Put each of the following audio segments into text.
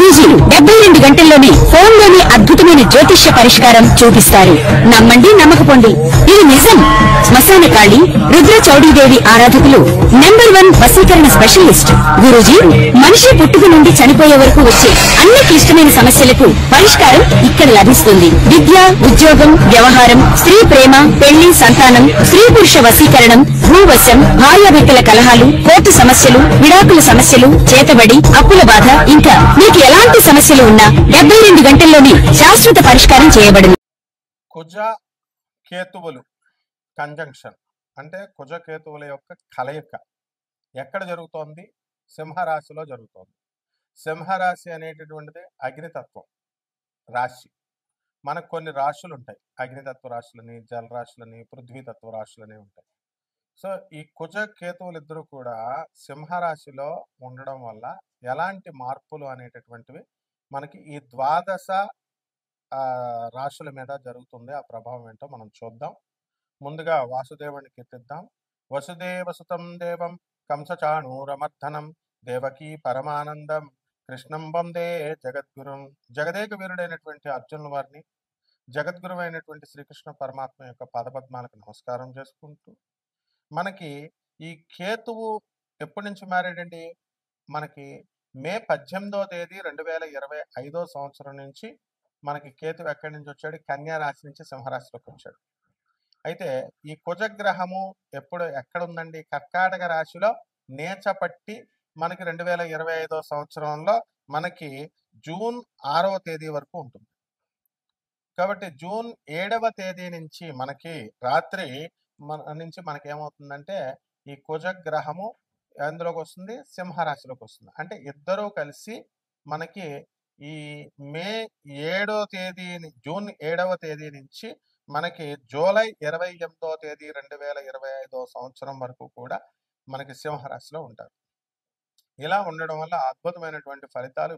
గురూజీ 72 గంటల్లోనే ఫోన్ లోని అద్భుతమైన జ్యోతిష్య పరిష్కారం చూపిస్తారు. నమ్మండి నమ్మకపోండి, ఇది నిజం. శ్మశాన కాళి రుద్ర చౌడీదేవి ఆరాధకులు #1 వశీకరణ స్పెషలిస్ట్ గురూజీ. మనిషి పుట్టుక నుండి చనిపోయే వరకు వచ్చే అన్ని క్లిష్టమైన సమస్యలకు పరిష్కారం ఇక్కడ లభిస్తుంది. విద్య, ఉద్యోగం, వ్యవహారం, స్త్రీ ప్రేమ, పెళ్లి, సంతానం, స్త్రీ పురుష వశీకరణం, భూవశం, భార్యాభర్తల కలహాలు, కోర్టు సమస్యలు, విడాకుల సమస్యలు, చేతబడి, అప్పుల బాధ, ఇంకా మీకు ఎలాంటి సమస్యలు ఉన్నా 72 గంటల్లోనే శాశ్వత పరిష్కారం చేయబడును. కుజ కేతువులు కంజంక్షన్ అంటే కుజ కేతువుల యొక్క కలయిక ఎక్కడ జరుగుతోంది? సింహరాశిలో జరుగుతోంది. సింహరాశి అనేటటువంటిది అగ్నితత్వం రాశి. మనకు కొన్ని రాశులు ఉంటాయి, అగ్నితత్వ రాశులని, జలరాశులని, పృథ్వీతత్వ రాశులని ఉంటాయి. సో ఈ కుజ కేతువులు ఇద్దరు కూడా సింహరాశిలో ఉండడం వల్ల ఎలాంటి మార్పులు అనేటటువంటివి మనకి ఈ ద్వాదశ రాశుల మీద జరుగుతుంది. ఆ ప్రభావం ఏంటో మనం చూద్దాం. ముందుగా వాసుదేవుని కీర్తిద్దాం. వసుదేవసుతం దేవం కంసచాణూరమర్ధనం దేవకీ పరమానందం కృష్ణం వందే జగద్గురుం. జగదేక వీరుడైనటువంటి అర్జునుల వారిని, జగద్గురు అయినటువంటి శ్రీకృష్ణ పరమాత్మ యొక్క పాదపద్మాలకు నమస్కారం చేసుకుంటూ, మనకి ఈ కేతువు ఎప్పటి నుంచి మారాడండి? మనకి మే 18వ తేదీ 2025 సంవత్సరం నుంచి మనకి కేతువు ఎక్కడి నుంచి వచ్చాడు? కన్యా రాశి నుంచి సింహరాశిలోకి వచ్చాడు. అయితే ఈ కుజగ్రహము ఎప్పుడు ఎక్కడుందండి? కర్కాటక రాశిలో నేచపట్టి మనకి 2025 సంవత్సరంలో మనకి జూన్ 6వ తేదీ వరకు ఉంటుంది. కాబట్టి జూన్ 7వ తేదీ నుంచి మనకి రాత్రి నుంచి మనకి ఏమవుతుందంటే ఈ కుజగ్రహము ఎందులోకి వస్తుంది? సింహరాశిలోకి వస్తుంది. అంటే ఇద్దరూ కలిసి మనకి ఈ మే 7వ తేదీ జూన్ 7వ తేదీ నుంచి మనకి జూలై 28వ తేదీ 2025 సంవత్సరం వరకు కూడా మనకి సింహరాశిలో ఉంటారు. ఇలా ఉండడం వల్ల అద్భుతమైనటువంటి ఫలితాలు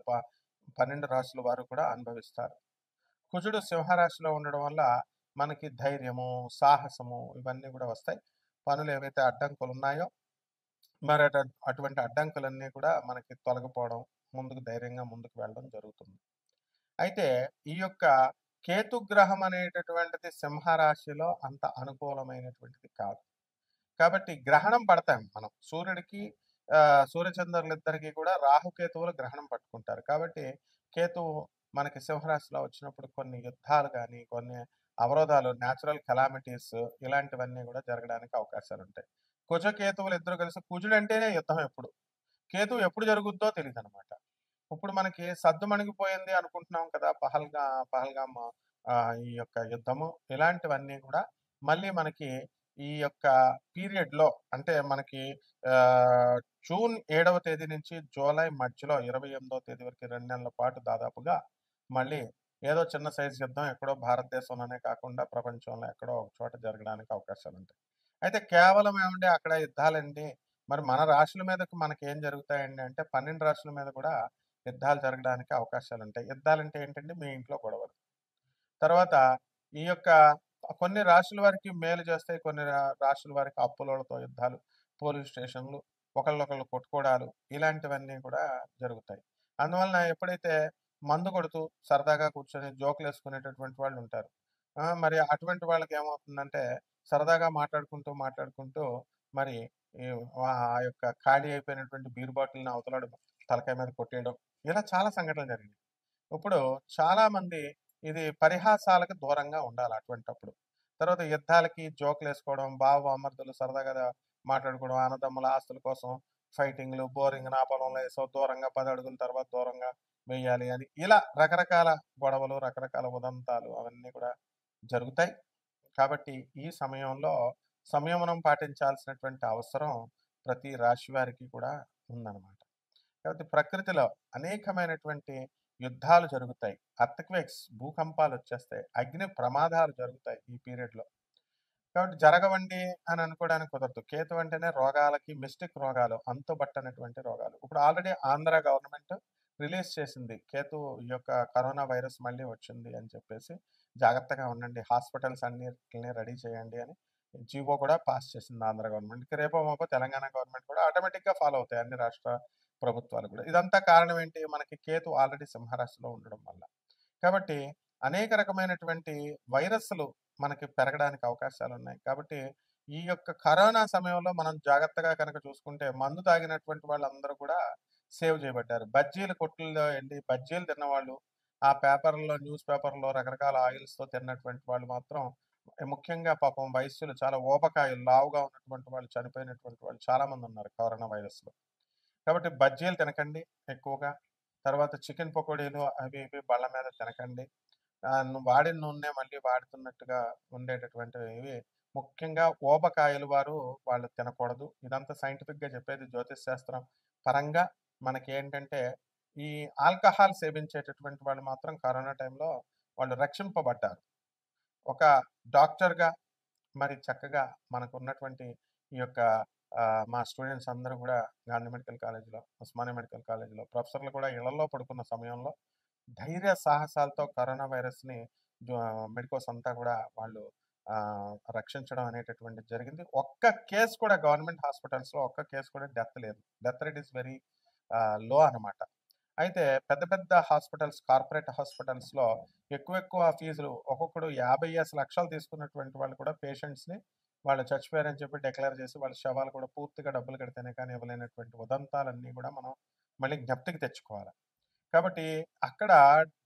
12 రాశుల వారు కూడా అనుభవిస్తారు. కుజుడు సింహరాశిలో ఉండడం వల్ల మనకి ధైర్యము, సాహసము ఇవన్నీ కూడా వస్తాయి. పనులు ఏవైతే అడ్డంకులు ఉన్నాయో మరి అటువంటి అడ్డంకులన్నీ కూడా మనకి తొలగిపోవడం, ముందుకు ధైర్యంగా ముందుకు వెళ్ళడం జరుగుతుంది. అయితే ఈ యొక్క కేతుగ్రహం అనేటటువంటిది సింహరాశిలో అంత అనుకూలమైనటువంటిది కాదు. కాబట్టి గ్రహణం పడతాం మనం. సూర్యుడికి సూర్యచంద్రులిద్దరికీ కూడా రాహుకేతువులు గ్రహణం పట్టుకుంటారు. కాబట్టి కేతువు మనకి సింహరాశిలో వచ్చినప్పుడు కొన్ని యుద్ధాలు కానీ, కొన్ని అవరోధాలు, న్యాచురల్ కెలామిటీస్ ఇలాంటివన్నీ కూడా జరగడానికి అవకాశాలు ఉంటాయి. కుజ కేతువులు ఇద్దరు కలిసి, కుజుడు అంటేనే యుద్ధం. ఎప్పుడు కేతువు ఎప్పుడు జరుగుద్దో తెలియదు అనమాట. ఇప్పుడు మనకి సద్దు మణిగిపోయింది అనుకుంటున్నాం కదా, పహల్గామ్ ఈ యొక్క యుద్ధము, ఇలాంటివన్నీ కూడా మళ్ళీ మనకి ఈ యొక్క పీరియడ్లో అంటే మనకి జూన్ 7వ తేదీ నుంచి జూలై మధ్యలో 28వ తేదీ వరకు 2 నెలల పాటు దాదాపుగా మళ్ళీ ఏదో చిన్న సైజు యుద్ధం ఎక్కడో భారతదేశంలోనే కాకుండా ప్రపంచంలో ఎక్కడో ఒక చోట జరగడానికి అవకాశాలు ఉంటాయి. అయితే కేవలం ఏమంటే అక్కడ యుద్ధాలండి, మరి మన రాశుల మీదకు మనకి ఏం జరుగుతాయండి అంటే 12 రాశుల మీద కూడా యుద్ధాలు జరగడానికి అవకాశాలు ఉంటాయి. యుద్ధాలంటే ఏంటంటే మీ ఇంట్లో గొడవలు. తర్వాత ఈ యొక్క కొన్ని రాశుల వారికి మేలు చేస్తాయి, కొన్ని రాశుల వారికి అప్పులతో యుద్ధాలు, పోలీస్ స్టేషన్లు, ఒకళ్ళొకళ్ళు కొట్టుకోవడాలు, ఇలాంటివన్నీ కూడా జరుగుతాయి. అందువలన ఎప్పుడైతే మందు కొడుతూ సరదాగా కూర్చొని జోకులు వేసుకునేటటువంటి వాళ్ళు ఉంటారు. మరి అటువంటి వాళ్ళకి ఏమవుతుందంటే సరదాగా మాట్లాడుకుంటూ మరి ఆ యొక్క ఖాళీ అయిపోయినటువంటి బీర్ బాటిల్ని అవతలాడు తలకాయ మీద కొట్టేయడం, ఇలా చాలా సంఘటనలు జరిగినాయి. ఇప్పుడు చాలా మంది ఇది పరిహాసాలకు దూరంగా ఉండాలి అటువంటప్పుడు. తర్వాత యుద్ధాలకి జోకులు వేసుకోవడం, బామర్దులు సరదాగా మాట్లాడుకోవడం, అన్నదమ్ముల ఆస్తుల కోసం ఫైటింగ్లు, బోరింగ్, నా పొలంలో వేసో దూరంగా 10 అడుగుల తర్వాత దూరంగా వేయాలి అని, ఇలా రకరకాల గొడవలు, రకరకాల ఉదంతాలు అవన్నీ కూడా జరుగుతాయి. కాబట్టి ఈ సమయంలో సంయమనం పాటించాల్సినటువంటి అవసరం ప్రతి రాశి వారికి కూడా ఉందన్నమాట. కాబట్టి ప్రకృతిలో అనేకమైనటువంటి యుద్ధాలు జరుగుతాయి, అర్త్క్వేక్స్, భూకంపాలు వచ్చేస్తాయి, అగ్ని ప్రమాదాలు జరుగుతాయి ఈ పీరియడ్లో. కాబట్టి జరగవండి అని అనుకోవడానికి కుదరదు. కేతు అంటేనే రోగాలకి, మిస్టిక్ రోగాలు, అంతుబట్టనటువంటి రోగాలు. ఇప్పుడు ఆల్రెడీ ఆంధ్ర గవర్నమెంట్ రిలీజ్ చేసింది, కేతు ఈ యొక్క కరోనా వైరస్ మళ్ళీ వచ్చింది అని చెప్పేసి జాగ్రత్తగా ఉండండి, హాస్పిటల్స్ అన్నిటిని రెడీ చేయండి అని జీవో కూడా పాస్ చేసింది ఆంధ్ర గవర్నమెంట్. రేపో మాపో తెలంగాణ గవర్నమెంట్ కూడా ఆటోమేటిక్గా ఫాలో అవుతాయి అన్ని రాష్ట్ర ప్రభుత్వాలు కూడా. ఇదంతా కారణం ఏంటి? మనకి కేతు ఆల్రెడీ సింహరాశిలో ఉండడం వల్ల. కాబట్టి అనేక రకమైనటువంటి వైరస్లు మనకి పెరగడానికి అవకాశాలున్నాయి. కాబట్టి ఈ యొక్క కరోనా సమయంలో మనం జాగ్రత్తగా కనుక చూసుకుంటే మందు తాగినటువంటి వాళ్ళందరూ కూడా సేవ్ చేయబడ్డారు. బజ్జీల కొట్టుల్లో ఎళ్లి బజ్జీలు తిన్నవాళ్ళు, ఆ పేపర్‌లో న్యూస్ పేపర్‌లో రకరకాల ఆయిల్స్‌తో తిన్నటువంటి వాళ్ళు మాత్రం ముఖ్యంగా పాపం వయస్సులు చాలా ఊబకాయాలు లావుగా ఉన్నటువంటి వాళ్ళు చనిపోయినటువంటి వాళ్ళు చాలామందున్నారు కరోనా వైరస్‌లో. కాబట్టి బజ్జీలు తినకండి ఎక్కువగా. తర్వాత చికెన్ పకోడీలు అవి ఇవి బళ్ళ మీద తినకండి. వాడిన నూనె మళ్ళీ వాడుతున్నట్టుగా ఉండేటటువంటివి ముఖ్యంగా ఊబకాయలు వాళ్ళు తినకూడదు. ఇదంతా సైంటిఫిక్‌గా చెప్పేది జ్యోతిష్ శాస్త్రం పరంగా మనకేంటంటే, ఈ ఆల్కహాల్ సేవించేటటువంటి వాళ్ళు మాత్రం కరోనా టైంలో వాళ్ళు రక్షింపబడ్డారు. ఒక డాక్టర్‌గా మరి చక్కగా మనకున్నటువంటి ఈ యొక్క మా స్టూడెంట్స్ అందరూ కూడా గాంధీ మెడికల్ కాలేజ్‌లో, ఉస్మానియా మెడికల్ కాలేజ్‌లో ప్రొఫెసర్లు కూడా ఇళ్లల్లో పడుకున్న సమయంలో ధైర్య సాహసాలతో కరోనా వైరస్‌ని మెడికోస్ అంతా కూడా వాళ్ళు రక్షించడం అనేటటువంటిది జరిగింది. ఒక్క కేస్ కూడా గవర్నమెంట్ హాస్పిటల్స్‌లో ఒక్క కేస్ కూడా డెత్ లేదు. Death rate is very low అనమాట. అయితే పెద్ద పెద్ద హాస్పిటల్స్, కార్పొరేట్ హాస్పిటల్స్‌లో ఎక్కువ ఫీజులు ఒక్కొక్కడు 50 లక్షలు తీసుకున్నటువంటి వాళ్ళు కూడా పేషెంట్స్‌ని వాళ్ళు చచ్చిపోయారని చెప్పి డిక్లేర్ చేసి వాళ్ళ శవాలు కూడా పూర్తిగా డబ్బులు కడితేనే కానీ ఇవ్వలేనటువంటి ఉదంతాలన్నీ కూడా మనం మళ్ళీ జ్ఞప్తికి తెచ్చుకోవాలి. కాబట్టి అక్కడ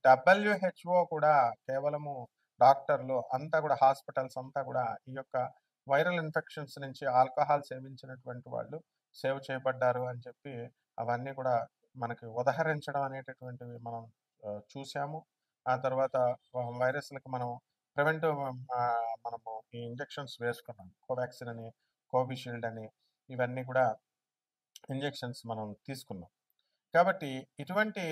WHO కూడా కేవలము డాక్టర్లు అంతా కూడా హాస్పిటల్స్ అంతా కూడా ఈ యొక్క వైరల్ ఇన్ఫెక్షన్స్ నుంచి ఆల్కహాల్ సేవించినటువంటి వాళ్ళు సేవ్ చేయబడ్డారు అని చెప్పి అవన్నీ కూడా మనకి ఉదహరించడం అనేటటువంటివి మనం చూసాము. ఆ తర్వాత వైరస్‌లకి మనం ప్రివెంటివ్ మనము ఈ ఇంజెక్షన్స్ వేసుకున్నాం. కోవాక్సిన్ అని, కోవిషీల్డ్ అని ఇవన్నీ కూడా ఇంజెక్షన్స్ మనం తీసుకున్నాం. కాబట్టి ఇటువంటి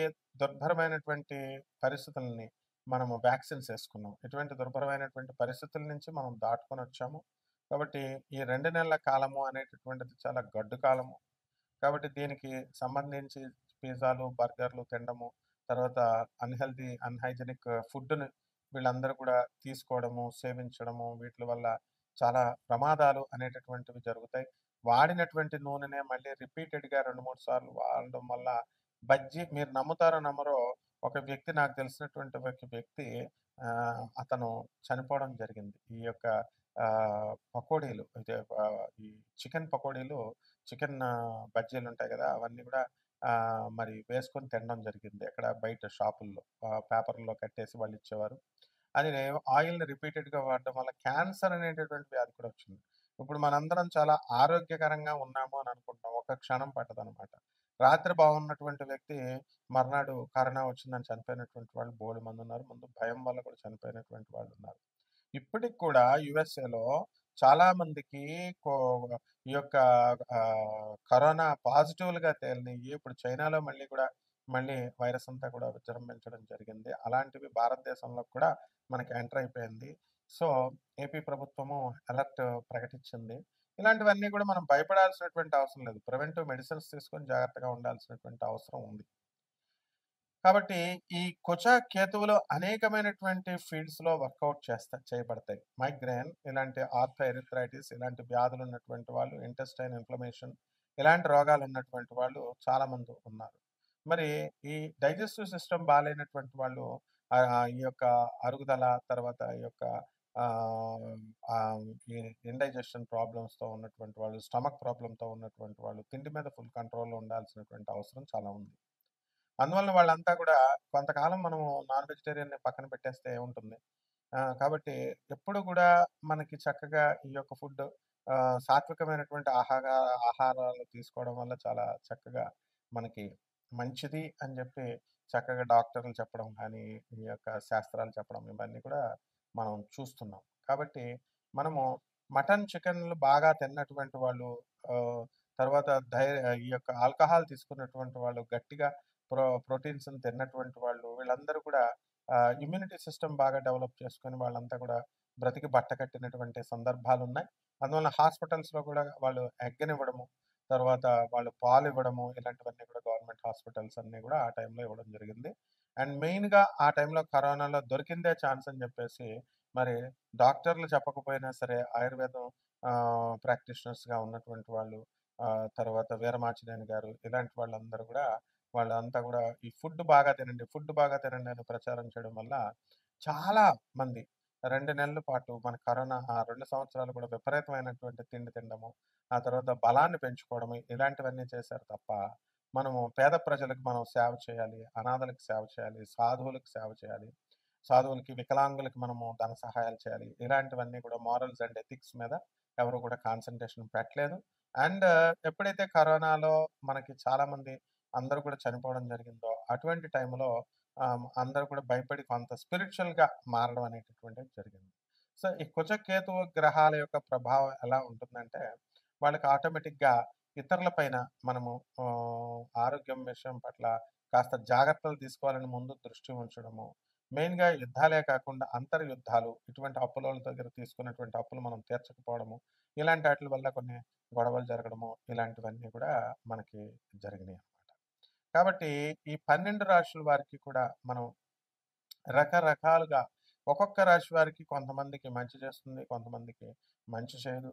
దుర్భరమైనటువంటి పరిస్థితుల్ని మనము వ్యాక్సిన్స్ ఏసుకున్నాం. ఇటువంటి దుర్భరమైనటువంటి పరిస్థితుల నుంచి మనం దాటుకొనొచ్చాము. కాబట్టి ఈ 2 నెలల కాలము అనేటటువంటిది చాలా గడ్డు కాలము. కాబట్టి దీనికి సంబంధించి పిజ్జాలు, బర్గర్‌లు తినడము, తర్వాత అన్‌హైజీనిక్ ఫుడ్‌ని వీళ్ళందరూ కూడా తీసుకోవడము, సేవించడము వీట్లి వల్ల చాలా ప్రమాదాలు అనేటటువంటివి జరుగుతాయి. వాడినటువంటి నూనెనే మళ్ళీ రిపీటెడ్‌గా 2, 3 సార్లు వాడడం వల్ల మీరు నమ్ముతారో నమ్మరో ఒక వ్యక్తి నాకు తెలిసినటువంటి ఒక వ్యక్తి అతను చనిపోవడం జరిగింది. ఈ యొక్క పకోడీలు ఈ చికెన్ పకోడీలు, చికెన్ బజ్జీలుంటాయి గదా! అవన్నీ గూడా మరి వేసుకొని తినడం జరిగింది. ఎక్కడ బయట షాపుల్లో పేపర్‌లో కట్టేసి వాళ్ళిచ్చేవారు. అది ఆయిల్‌ని రిపీటెడ్‌గా వాడడం వల్ల క్యాన్సర్ అనేటటువంటి వ్యాధి కూడా వచ్చింది. ఇప్పుడు మనందరం చాలా ఆరోగ్యకరంగా ఉన్నాము అని అనుకుంటాం. ఒక క్షణం పట్టదనమాట. రాత్రి బాగున్నటువంటి వ్యక్తి మర్నాడు కరోనా వచ్చిందని చనిపోయినటువంటి వాళ్ళు బోలెడుమందున్నారు. ముందు భయం వల్ల కూడా చనిపోయినటువంటి వాళ్ళున్నారు. ఇప్పటికి కూడా యూఎస్ఏలో చాలా మందికి కో ఈ యొక్క కరోనా పాజిటివ్‌లుగా తేలినయి. ఇప్పుడు చైనాలో మళ్ళీ వైరస్ అంతా కూడా విజృంభించడం జరిగింది. అలాంటివి భారతదేశంలో కూడా మనకి ఎంటర్ అయిపోయింది. సో, ఏపీ ప్రభుత్వము అలర్ట్ ప్రకటించింది. ఇలాంటివన్నీ కూడా మనం భయపడాల్సినటువంటి అవసరం లేదు. ప్రివెంటివ్ మెడిసిన్స్ తీసుకొని జాగ్రత్తగా ఉండాల్సినటువంటి అవసరం ఉంది. కాబట్టి ఈ కుజ, కేతువులు అనేకమైనటువంటి ఫీల్డ్స్‌లో వర్కౌట్ చేయబడతాయి. మైగ్రేన్ ఇలాంటి ఆర్థోఎరిథ్రైటిస్ ఇలాంటి వ్యాధులు ఉన్నటువంటి వాళ్ళు, ఇంటెస్టైన్ ఇన్‌ఫ్లమేషన్ ఇలాంటి రోగాలు ఉన్నటువంటి వాళ్ళు చాలామంది ఉన్నారు. మరి ఈ డైజెస్టివ్ సిస్టమ్ బాలేనటువంటి వాళ్ళు ఈ యొక్క అరుగుదల తర్వాత ఈ యొక్క ఆహ్, ఆహ్, ఈ ఇండైజెషన్ ప్రాబ్లమ్స్‌తో ఉన్నటువంటి వాళ్ళు, స్టమక్ ప్రాబ్లమ్‌తో ఉన్నటువంటి వాళ్ళు తిండి మీద ఫుల్ కంట్రోల్‌లో ఉండాల్సినటువంటి అవసరం చాలా ఉంది. అందువలన వాళ్ళంతా కూడా కొంతకాలం మనము నాన్ వెజిటేరియన్‌ని పక్కన పెట్టేస్తే ఏముంటుంది? కాబట్టి ఎప్పుడు కూడా మనకి చక్కగా ఈ యొక్క ఫుడ్ సాత్వికమైనటువంటి ఆహారాలు తీసుకోవడం వల్ల చాలా చక్కగా మనకి మంచిది అని చెప్పి చక్కగా డాక్టర్లు చెప్పడం కానీ, ఈ యొక్క శాస్త్రాలు చెప్పడం ఇవన్నీ కూడా మనం చూస్తున్నాం. కాబట్టి మనము మటన్, చికెన్‌లు బాగా తిన్నటువంటి వాళ్ళు తర్వాత ఈ యొక్క ఆల్కహాల్ తీసుకున్నటువంటి వాళ్ళు గట్టిగా ప్రోటీన్స్‌ని తిన్నటువంటి వాళ్ళు వీళ్ళందరూ కూడా ఇమ్యూనిటీ సిస్టమ్ బాగా డెవలప్ చేసుకొని వాళ్ళంతా కూడా బ్రతికి బట్టకట్టినటువంటి సందర్భాలున్నాయి. అందువల్ల హాస్పిటల్స్‌లో కూడా వాళ్ళు ఎగ్గనివ్వడము, తర్వాత వాళ్ళు పాలివ్వడము ఇలాంటివన్నీ కూడా గవర్నమెంట్ హాస్పిటల్స్ అన్నీ కూడా ఆ టైంలో ఇవ్వడం జరిగింది. అండ్ మెయిన్‌గా ఆ టైంలో కరోనాలో దొరికిందే ఛాన్స్ అని చెప్పేసి మరి డాక్టర్లు చెప్పకపోయినా సరే ఆయుర్వేదం ప్రాక్టీషనర్స్‌గా ఉన్నటువంటి వాళ్ళు తర్వాత వీరమాచినేని గారు ఇలాంటి వాళ్ళందరూ కూడా వాళ్ళంతా కూడా ఈ ఫుడ్ బాగా తినండి, ఫుడ్ బాగా తినండి అని ప్రచారం చేయడం వల్ల చాలా మంది 2 నెలల పాటు మన కరోనా ఆ 2 సంవత్సరాలు కూడా విపరీతమైనటువంటి తిండి తినడము, ఆ తర్వాత బలాన్ని పెంచుకోవడము ఇలాంటివన్నీ చేశారు తప్ప, మనము పేద ప్రజలకు మనం సేవ చేయాలి, అనాథలకు సేవ చేయాలి, సాధువులకు సేవ చేయాలి, సాధువులకి, వికలాంగులకి మనము ధన సహాయాలు చేయాలి. ఇలాంటివన్నీ కూడా మోరల్స్ అండ్ ఎథిక్స్ మీద ఎవరు కూడా కాన్సంట్రేషన్ పెట్టలేదు. అండ్ ఎప్పుడైతే కరోనాలో మనకి చాలామంది అందరూ కూడా చనిపోవడం జరిగిందో, అటువంటి టైంలో అందరూ కూడా భయపడి కొంత స్పిరిచువల్‌గా మారడం అనేటటువంటిది జరిగింది. సో, ఈ కుజ, కేతువు గ్రహాల యొక్క ప్రభావం ఎలా ఉంటుందంటే, వాళ్ళకి ఆటోమేటిక్‌గా ఇతరుల పైన మనము ఆరోగ్యం విషయం పట్ల కాస్త జాగ్రత్తలు తీసుకోవాలని ముందు దృష్టి ఉంచడము. మెయిన్‌గా యుద్ధాలే కాకుండా అంతర్యుద్ధాలు, ఇటువంటి అప్పులోళ్ళ దగ్గర తీసుకున్నటువంటి అప్పులు మనం తీర్చకపోవడము, ఇలాంటి ఆటిల వల్ల కొన్ని గొడవలు జరగడము, ఇలాంటివన్నీ కూడా మనకి జరిగినాయన్నమాట. కాబట్టి ఈ 12 రాశుల వారికి కూడా మనం రకరకాలుగా ఒక్కొక్క రాశి వారికి కొంతమందికి మంచి చేస్తుంది, కొంతమందికి మంచి చేయదు.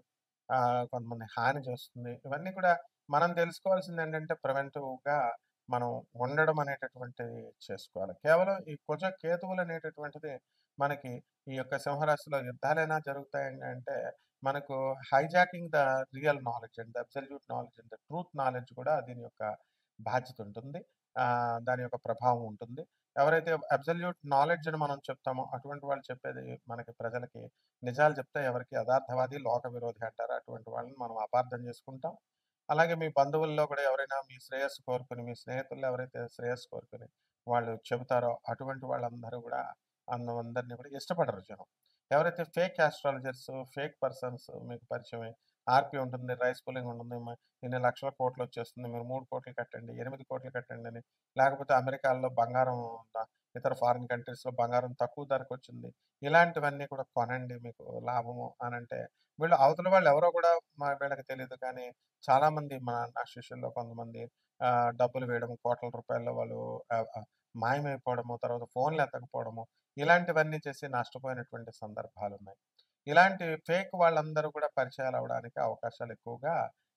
కొంతమంది హాని చేస్తుంది. ఇవన్నీ కూడా మనం తెలుసుకోవాల్సిందేంటంటే ప్రివెంటివ్‌గా మనం ఉండడం అనేటటువంటిది చేసుకోవాలి. కేవలం ఈ కుజ, కేతువులనేటటువంటిది మనకి ఈ యొక్క సింహరాశిలో యుద్ధాలైనా జరుగుతాయండి అంటే, మనకు hijacking the real knowledge and the absolute knowledge and the truth knowledge కూడా దీని యొక్క బాధ్యత ఉంటుంది. దాని యొక్క ప్రభావం ఉంటుంది. ఎవరైతే అబ్సల్యూట్ నాలెడ్జ్ అని మనం చెప్తామో, అటువంటి వాళ్ళు చెప్పేది మనకి ప్రజలకి నిజాలు చెప్తే ఎవరికీ యథార్థవాది, లోక విరోధి అంటారు. అటువంటి వాళ్ళని మనం అపార్థం చేసుకుంటాం. అలాగే మీ బంధువుల్లో కూడా ఎవరైనా మీ శ్రేయస్సు కోరుకొని, మీ స్నేహితుల్లో ఎవరైతే శ్రేయస్సు కోరుకొని వాళ్ళు చెబుతారో, అటువంటి వాళ్ళందరూ కూడా అందరిని కూడా ఇష్టపడరు జనం. ఎవరైతే ఫేక్ యాస్ట్రాలజర్స్, ఫేక్ పర్సన్స్ మీకు పరిచయమై, ఆర్‌పీ ఉంటుంది, రైస్ పుల్లింగ్ ఉంటుంది, ఇన్ని లక్షల కోట్లొచ్చేస్తుంది, మీరు 3,00,00,000 కట్టండి, 8,00,00,000 కట్టండి అని, లేకపోతే అమెరికాలో బంగారం ఇతర ఫారిన్ కంట్రీస్‌లో బంగారం తక్కువ ధరకొచ్చింది. ఇలాంటివన్నీ కూడా కొనండి మీకు లాభము అనంటే, వీళ్ళు అవతల వాళ్ళు ఎవరో కూడా వీళ్ళకి తెలీదు కానీ, చాలామంది నా శిష్యుల్లో కొంతమంది డబ్బులు వేయడం, కోట్ల రూపాయల్లో వాళ్ళు ఆహ్, ఆహ్, మాయమైపోవడము, తర్వాత ఫోన్‌లు ఎత్తకపోవడము, ఇలాంటివన్నీ చేసి నష్టపోయినటువంటి సందర్భాలున్నాయి. ఇలాంటి ఫేక్ వాళ్ళందరూ కూడా పరిచయాలవ్వడానికి అవకాశాలు ఎక్కువగా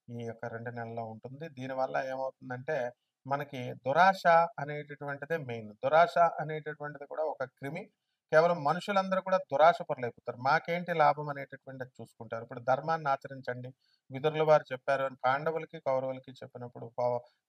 ఈ యొక్క 2 నెలల్లో ఉంటుంది. దీనివల్ల ఏమవుతుందంటే, మనకి దురాశ అనేటటువంటిదే మెయిన్. దురాశ అనేటటువంటిది కూడా ఒక క్రిమి. కేవలం మనుషులందరూ కూడా దురాశ పరులైపోతారు. మాకేంటి లాభం అనేటటువంటిది చూసుకుంటారు. ఇప్పుడు ధర్మాన్ని ఆచరించండి. విదురుల వారు చెప్పారు అని పాండవులకి, కౌరవులకి చెప్పినప్పుడు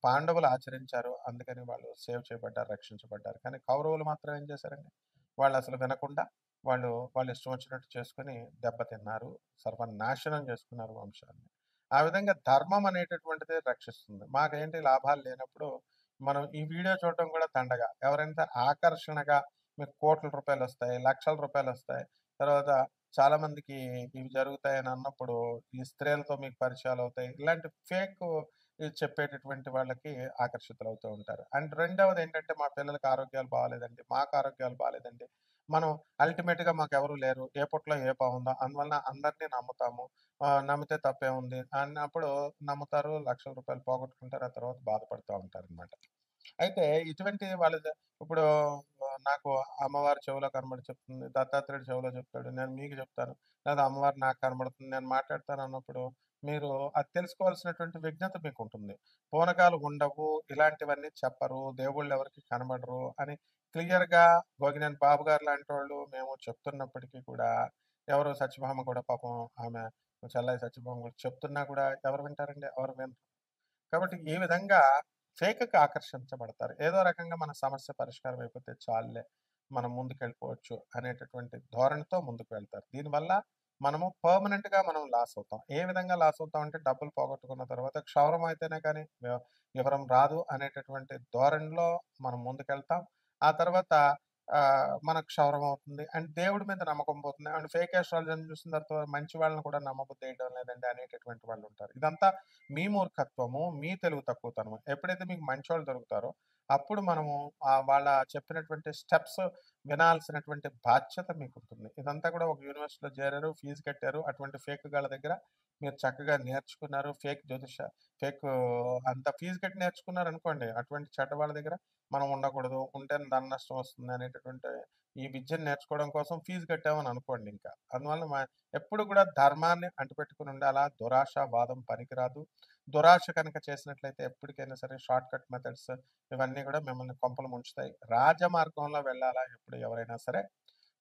పాండవులు ఆచరించారు. అందుకని వాళ్ళు సేవ్ చేయబడ్డారు, రక్షించబడ్డారు. కానీ కౌరవులు మాత్రం ఏం చేశారండి? వాళ్ళసలు వినకుండా వాళ్ళ ఇష్టం వచ్చినట్టు చేసుకొని దెబ్బతిన్నారు. సర్వనాశనం చేసుకున్నారు వంశాన్ని. ఆ విధంగా ధర్మం అనేటటువంటిది రక్షిస్తుంది. మాకేంటి లాభాలు లేనప్పుడు మనం ఈ వీడియో చూడటం కూడా దండగ. ఎవరైనా ఆకర్షణగా మీకు కోట్ల రూపాయలొస్తాయి, లక్షల రూపాయలొస్తాయి. తర్వాత చాలామందికి ఇవి జరుగుతాయని అన్నప్పుడు ఈ స్త్రీలతో మీకు పరిచయాలవుతాయి. ఇలాంటి ఫేక్ చెప్పేటటువంటి వాళ్ళకి ఆకర్షితులవుతూ ఉంటారు. అండ్ రెండవదేంటంటే మా పిల్లలకి ఆరోగ్యాలు బాలేదండి, మాకు ఆరోగ్యాలు బాలేదండి. మనం అల్టిమేట్‌గా మాకెవరు లేరు. ఏ పుట్టలో ఏ పావుందో అందువలన అందరిని నమ్ముతాము. నమ్మితే తప్పేముంది అన్నప్పుడు నమ్ముతారు. లక్షల రూపాయలు పోగొట్టుకుంటారు. ఆ తర్వాత బాధపడుతా ఉంటారనమాట. అయితే ఇటువంటి ఇప్పుడు నాకు అమ్మవారు చెవిలో కనబడి చెప్తుంది. దత్తాత్రేయుడు చెవిలో చెప్తాడు. నేను మీకు చెప్తాను. లేదా అమ్మవారు నాకు కనబడుతుంది. నేను మాట్లాడతానన్నప్పుడు మీరు అది తెలుసుకోవాల్సినటువంటి విజ్ఞత మీకుంటుంది. పూనకాలు ఉండవు. ఇలాంటివన్నీ చెప్పరు. దేవుళ్ళెవరికీ కనబడరు అని క్లియర్‌గా గోగినేని బాబు గారు లాంటోళ్ళు మేము చెప్తున్నప్పటికీ కూడా ఎవరు సత్యభామ కూడా పాపం ఆమె చెల్లాయి సత్యభామ కూడా చెప్తున్నా కూడా ఎవరు వింటారండి? ఎవరు వినరు. కాబట్టి ఈ విధంగా ఫేక్‌కి ఆకర్షించబడతారు. ఏదో రకంగా మన సమస్య పరిష్కారం అయిపోతే చాలులే, మనం ముందుకెళ్ళిపోవచ్చు అనేటటువంటి ధోరణితో ముందుకు వెళ్తారు. దీనివల్ల మనము పర్మనెంట్‌గా మనం లాస్ అవుతాం. ఏ విధంగా లాస్ అవుతాం అంటే డబ్బులు పోగొట్టుకున్న తర్వాత క్షౌరం అయితేనే కానీ వివరం రాదు అనేటటువంటి ధోరణిలో మనం ముందుకెళ్తాం. ఆ తర్వాత మనకు క్షౌరం అవుతుంది. అండ్ దేవుడి మీద నమ్మకం పోతుంది. అండ్ ఫేక్ అస్ట్రాలజీని చూసిన తర్వాత మంచి వాళ్ళని కూడా నమ్మబుద్ధేయడం లేదండి అనేటటువంటి వాళ్ళుంటారు. ఇదంతా మీ మూర్ఖత్వము, మీ తెలివి తక్కువతనము. ఎప్పుడైతే మీకు మంచోళ్ళు దొరుకుతారో, అప్పుడు మనము వాళ్ళ చెప్పినటువంటి స్టెప్స్ వినాల్సినటువంటి బాధ్యత మీకుంటుంది. ఇదంతా కూడా ఒక యూనివర్సిటీలో చేరారు, ఫీజు కట్టారు. అటువంటి ఫేక్ గాళ్ళ దగ్గర మీరు చక్కగా నేర్చుకున్నారు. ఫేక్ అంత ఫీజు కట్టి నేర్చుకున్నారనుకోండి, అటువంటి చెడ్డ వాళ్ళ దగ్గర మనం ఉండకూడదు. ఉంటే ధన నష్టం వస్తుంది అనేటటువంటి ఈ విద్యను నేర్చుకోవడం కోసం ఫీజు కట్టామని అనుకోండి ఇంకా. అందువల్ల ఎప్పుడు కూడా ధర్మాన్ని అంటిపెట్టుకొని ఉండాలా. దురాశ, వాదం పనికిరాదు. దురాశ కనుక చేసినట్లయితే ఎప్పటికైనా సరే షార్ట్ కట్ మెథడ్స్ ఇవన్నీ కూడా మిమ్మల్ని కొంపలు ముంచుతాయి. రాజమార్గంలో వెళ్ళాలా ఎప్పుడు ఎవరైనా సరే.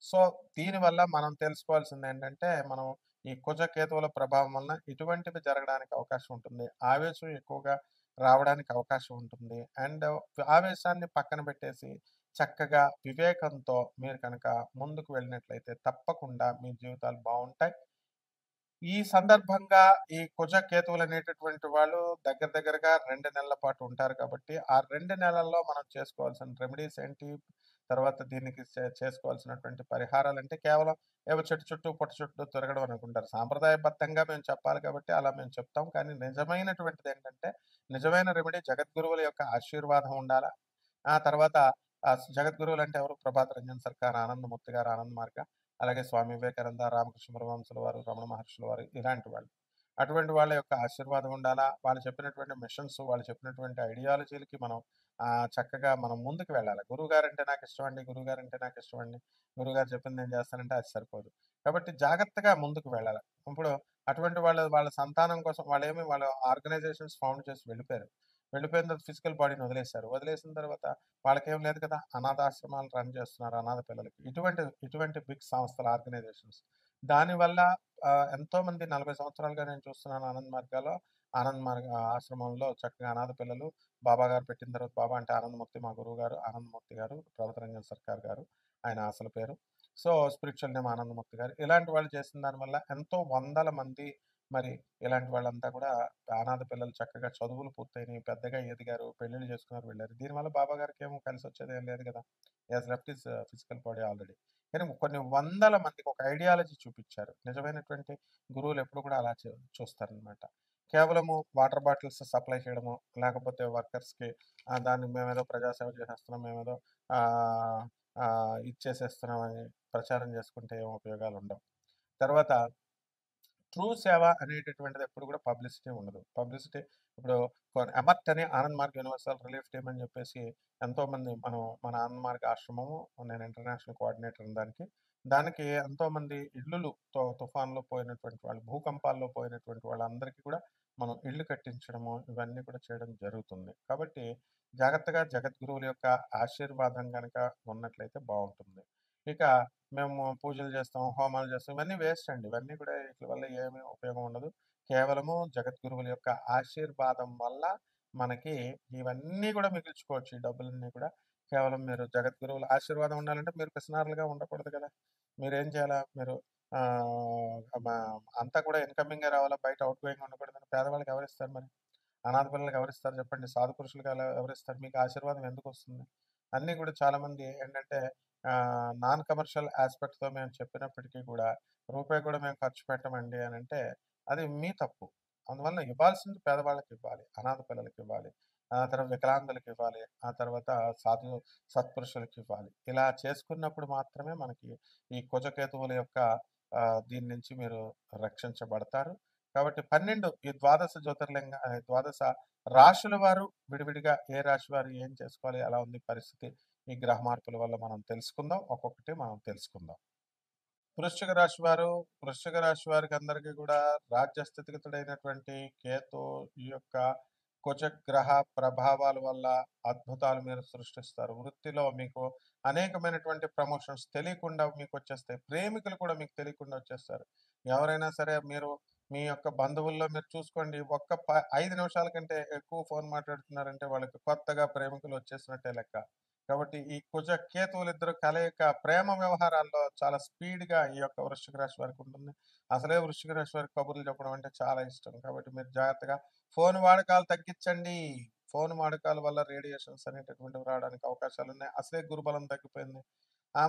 సో, దీనివల్ల మనం తెలుసుకోవాల్సిందేంటంటే, మనం ఈ కుజ కేతువుల ప్రభావం వలన ఇటువంటివి జరగడానికి అవకాశం ఉంటుంది. ఆవేశం ఎక్కువగా రావడానికి అవకాశం ఉంటుంది. అండ్ ఆవేశాన్ని పక్కన పెట్టేసి చక్కగా వివేకంతో మీరు కనుక ముందుకు వెళ్ళినట్లయితే తప్పకుండా మీ జీవితాలు బావుంటాయి. ఈ సందర్భంగా ఈ కుజ కేతువులనేటటువంటి వాళ్ళు దగ్గరగా 2 నెలల పాటు ఉంటారు కాబట్టి, ఆ 2 నెలల్లో మనం చేసుకోవాల్సిన రెమెడీస్ ఏంటి? తర్వాత దీనికి చేసుకోవాల్సినటువంటి పరిహారాలంటే కేవలం ఏవో చెట్టు చుట్టూ, పుట్ట చుట్టూ తిరగడం అనుకుంటారు. సాంప్రదాయబద్ధంగా మేము చెప్పాలి కాబట్టి అలా మేము చెప్తాం. కానీ నిజమైనటువంటిదేంటంటే, నిజమైన రెమెడీ జగద్గురువుల యొక్క ఆశీర్వాదం ఉండాల. ఆ తర్వాత జగద్గురువులంటే ఎవరు? ప్రభాత్ రంజన్ సర్కార్, ఆనందమూర్తి గారు, ఆనంద్ మార్గ, అలాగే స్వామి వివేకానంద, రామకృష్ణ పరమహంసుల వారు, రమణ మహర్షుల వారు ఇలాంటి వాళ్ళు. అటువంటి వాళ్ళ యొక్క ఆశీర్వాదం ఉండాలా. వాళ్ళు చెప్పినటువంటి మిషన్స్, వాళ్ళు చెప్పినటువంటి ఐడియాలజీలకి మనం చక్కగా మనం ముందుకు వెళ్ళాలి. గురువుగారంటే నాకిష్టమండి, గురువుగారంటే నాకిష్టమండి, గురువుగారు చెప్పింది నేను చేస్తానంటే అది సరిపోదు. కాబట్టి జాగ్రత్తగా ముందుకు వెళ్ళాలి. ఇప్పుడు అటువంటి వాళ్ళ సంతానం కోసం వాళ్ళ ఆర్గనైజేషన్స్ ఫౌండ్ చేసి వెళ్ళిపోయారు. వెళ్ళిపోయిన తర్వాత ఫిజికల్ బాడీని వదిలేశారు. వదిలేసిన తర్వాత వాళ్ళకేం లేదు కదా! అనాథాశ్రమాలు రన్ చేస్తున్నారు అనాథ పిల్లలకి. ఇటువంటి బిగ్ సంస్థలు, ఆర్గనైజేషన్స్. దానివల్ల ఎంతోమంది 40 సంవత్సరాలుగా నేను చూస్తున్నాను ఆనంద్ మార్గ ఆశ్రమంలో చక్కగా అనాథ పిల్లలు బాబా గారు పెట్టిన తర్వాత, బాబా అంటే ఆనందమూర్తి మా గురువుగారు, ఆనందమూర్తి గారు, ప్రభతరంజన్ సర్కార్ గారు ఆయన అసలు పేరు. సో, స్పిరిచువల్ నేమ్ ఆనందమూర్తి గారు. ఇలాంటి వాళ్ళు చేసిన దానివల్ల ఎంతో వందల మంది మరి ఇలాంటి వాళ్ళంతా కూడా అనాథ పిల్లలు చక్కగా చదువులు పూర్తయినాయి, పెద్దగా ఎదిగారు, పెళ్ళిళ్ళు చేసుకున్నారు, వెళ్ళారు. దీనివల్ల బాబా గారికేమో కలిసొచ్చేదేం లేదు కదా! He has left his physical body already. కానీ కొన్ని వందల మందికి ఒక ఐడియాలజీ చూపిచ్చారు. నిజమైనటువంటి గురువులు ఎప్పుడు కూడా అలా చూస్తారనమాట. కేవలము వాటర్ బాటిల్స్ సప్లై చేయడము, లేకపోతే వర్కర్స్‌కి దాన్ని మేమేదో ప్రజాసేవ చేసేస్తున్నాం, మేమేదో ఆహ్, ఇచ్చేసేస్తున్నామని ప్రచారం చేసుకుంటే ఏం ఉపయోగాలుండవు. తర్వాత ట్రూ సేవ అనేటటువంటిది ఎప్పుడు కూడా పబ్లిసిటీ ఉండదు. పబ్లిసిటీ ఇప్పుడు ఎమర్ట్ అని Anand Marg universal relief team అని చెప్పేసి ఎంతోమంది మన ఆనంద్ మార్గ్ ఆశ్రమము, నేను ఇంటర్నేషనల్ కోఆర్డినేటర్ దానికి. దానికి ఎంతోమంది ఇల్లులు తుఫాన్‌లో పోయినటువంటి వాళ్ళు, భూకంపాల్లో పోయినటువంటి వాళ్ళందరికీ కూడా మనం ఇల్లు కట్టించడము, ఇవన్నీ కూడా చేయడం జరుగుతుంది. కాబట్టి జాగ్రత్తగా జగద్గురువుల యొక్క ఆశీర్వాదం గనక ఉన్నట్లయితే బావుంటుంది. ఇక మేము పూజలు చేస్తాం, హోమాలు చేస్తాం. ఇవన్నీ వేస్ట్ అండి. ఇవన్నీ కూడా వీట్లి వల్ల ఏమీ ఉపయోగం ఉండదు. కేవలము జగద్గురువుల యొక్క ఆశీర్వాదం వల్ల మనకి ఇవన్నీ కూడా మిగిల్చుకోవచ్చు. ఈ డబ్బులన్నీ కూడా కేవలం మీరు జగద్గురువుల ఆశీర్వాదం ఉండాలంటే మీరు పిసినారులుగా ఉండకూడదు కదా! మీరేం చేయాలా? మీరు ఆహ్, మ అంతా కూడా ఇన్‌కమింగే రావాలా? బయట ఔట్ గోయింగ్ ఉండకూడదని పేదవాళ్ళకి ఎవరిస్తారు మరి? అనాథ పిల్లలకి ఎవరిస్తారు చెప్పండి? సాధు పురుషులకి ఎవరిస్తారు? మీకు ఆశీర్వాదం ఎందుకొస్తుంది? అన్నీ కూడా చాలామంది ఏంటంటే నాన్ కమర్షియల్ యాస్పెక్ట్‌తో మేము చెప్పినప్పటికీ కూడా, రూపాయి కూడా మేము ఖర్చు పెట్టమండి అనంటే, అది మీ తప్పు. అందువలన ఇవ్వాల్సింది పేదవాళ్ళకివ్వాలి, అనాథ పిల్లలకివ్వాలి, ఆ తర్వాత వికలాంగులకివ్వాలి, ఆ తర్వాత సత్పురుషులకివ్వాలి. ఇలా చేసుకున్నప్పుడు మాత్రమే మనకి ఈ కుజకేతువుల యొక్క దీని నుంచి మీరు రక్షించబడతారు. కాబట్టి 12 ఈ ద్వాదశ రాశుల వారు విడివిడిగా ఏ రాశి వారు ఏం చేసుకోవాలి, ఎలా ఉంది పరిస్థితి, ఈ గ్రహ మార్పుల వల్ల మనం తెలుసుకుందాం. ఒక్కొక్కటి మనం తెలుసుకుందాం. వృశ్చిక రాశి వారికి అందరికీ కూడా రాజ్యస్థితిగతుడైనటువంటి కేతు ఈ యొక్క కుజగ్రహ ప్రభావాల వల్ల అద్భుతాలు మీరు సృష్టిస్తారు. వృత్తిలో మీకు అనేకమైనటువంటి ప్రమోషన్స్ తెలియకుండా మీకు వచ్చేస్తాయి. ప్రేమికులు కూడా మీకు తెలియకుండా వచ్చేస్తారు. ఎవరైనా సరే మీరు మీ యొక్క బంధువుల్లో మీరు చూసుకోండి. 5 నిమిషాల కంటే ఎక్కువ ఫోన్ మాట్లాడుతున్నారంటే వాళ్ళకి కొత్తగా ప్రేమికులు వచ్చేసినట్టే లెక్క. కాబట్టి ఈ కుజ కేతువులిద్దరు కలయిక ప్రేమ వ్యవహారాల్లో చాలా స్పీడ్‌గా ఈ యొక్క వృశ్చిక రాశి వారికి ఉంటుంది. అసలే వృశ్చిక రాశి వారికి కబుర్లు చెప్పడం అంటే చాలా ఇష్టం. కాబట్టి మీరు జాగ్రత్తగా ఫోన్ వాడకాలు తగ్గించండి. ఫోన్ వాడకాల వల్ల రేడియేషన్స్ అనేటటువంటివి రావడానికి అవకాశాలున్నాయి. అసలే గురుబలం తగ్గిపోయింది.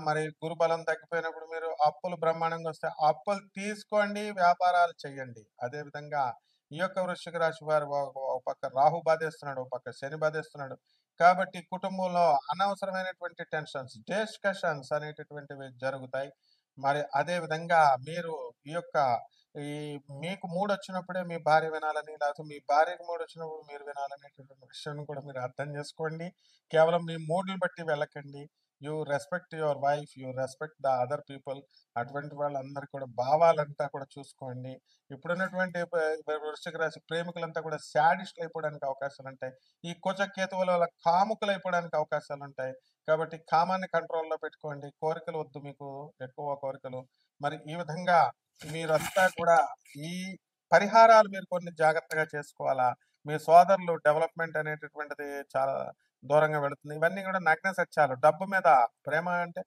మరి గురుబలం తగ్గిపోయినప్పుడు మీరు అప్పులు బ్రహ్మాండంగా వస్తాయి. అప్పులు తీసుకోండి, వ్యాపారాలు చేయండి. అదేవిధంగా ఈ యొక్క వృశ్చిక రాశి వారు ఒక పక్క రాహు బాధేస్తున్నాడు, ఒక పక్క శని బాధేస్తున్నాడు. కాబట్టి కుటుంబంలో అనవసరమైనటువంటి టెన్షన్స్, డిస్కషన్స్ అనేటటువంటివి జరుగుతాయి. మరి అదే విధంగా మీరు ఈ యొక్క ఈ మీకు మూడొచ్చినప్పుడే మీ భార్య వినాలని, లేకపోతే మీ భార్యకి మూడొచ్చినప్పుడు మీరు వినాలనేటటువంటి విషయాన్ని కూడా మీరు అర్థం చేసుకోండి. కేవలం మీ మూడ్‌ని బట్టి వెళ్ళకండి. You respect your wife, you respect the other people. అటువంటి వాళ్ళందరూ కూడా భావాలంతా కూడా చూసుకోండి. ఇప్పుడున్నటువంటి వృశ్చిక రాశి ప్రేమికులంతా కూడా శాడిస్టులు అయిపోవడానికి అవకాశాలు ఉంటాయి. ఈ కుజ కేతువుల వల్ల కాముకులు అయిపోవడానికి అవకాశాలు ఉంటాయి. కాబట్టి కామాన్ని కంట్రోల్లో పెట్టుకోండి. కోరికలు వద్దు, మీకు ఎక్కువ కోరికలు. మరి ఈ విధంగా మీరంతా కూడా ఈ పరిహారాలు మీరు కొన్ని జాగ్రత్తగా చేసుకోవాలా. మీ సోదరులు డెవలప్మెంట్ అనేటటువంటిది చాలా దూరంగా వెళుతుంది. ఇవన్నీ కూడా నగ్న సత్యాలు. డబ్బు మీద ప్రేమ అంటే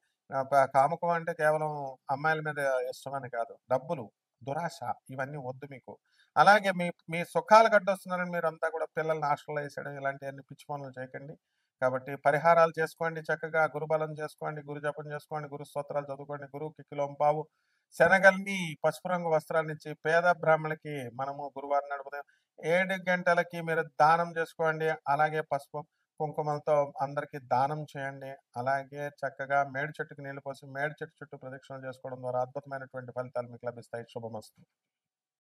కాముకం అంటే కేవలం అమ్మాయిల మీద ఇష్టమని కాదు. డబ్బులు, దురాశ ఇవన్నీ వద్దు మీకు. అలాగే మీ మీ సుఖాలు గడ్డొస్తున్నారని మీరంతా కూడా పిల్లల్ని హాస్టల్లో వేసేయడం ఇలాంటివన్నీ పిచ్చి పనులు చేయకండి. కాబట్టి పరిహారాలు చేసుకోండి, చక్కగా గురుబలం చేసుకోండి, గురు జపం చేసుకోండి, గురు స్తోత్రాలు చదువుకోండి. గురువుకి కిలోంపావు శనగల్ని పసుపు రంగు వస్త్రాన్నిచ్చి పేద బ్రాహ్మణులకి మనము గురువారం నాడు ఉదయం 7 గంటలకి మీరు దానం చేసుకోండి. అలాగే పసుపు కుంకుమలతో అందరికీ దానం చేయండి. అలాగే చక్కగా మేడి చెట్టుకి నీళ్లు పోసి మేడి చెట్టు చుట్టూ ప్రదక్షిణలు చేసుకోవడం ద్వారా అద్భుతమైనటువంటి ఫలితాలు మీకు లభిస్తాయి. శుభమస్తు.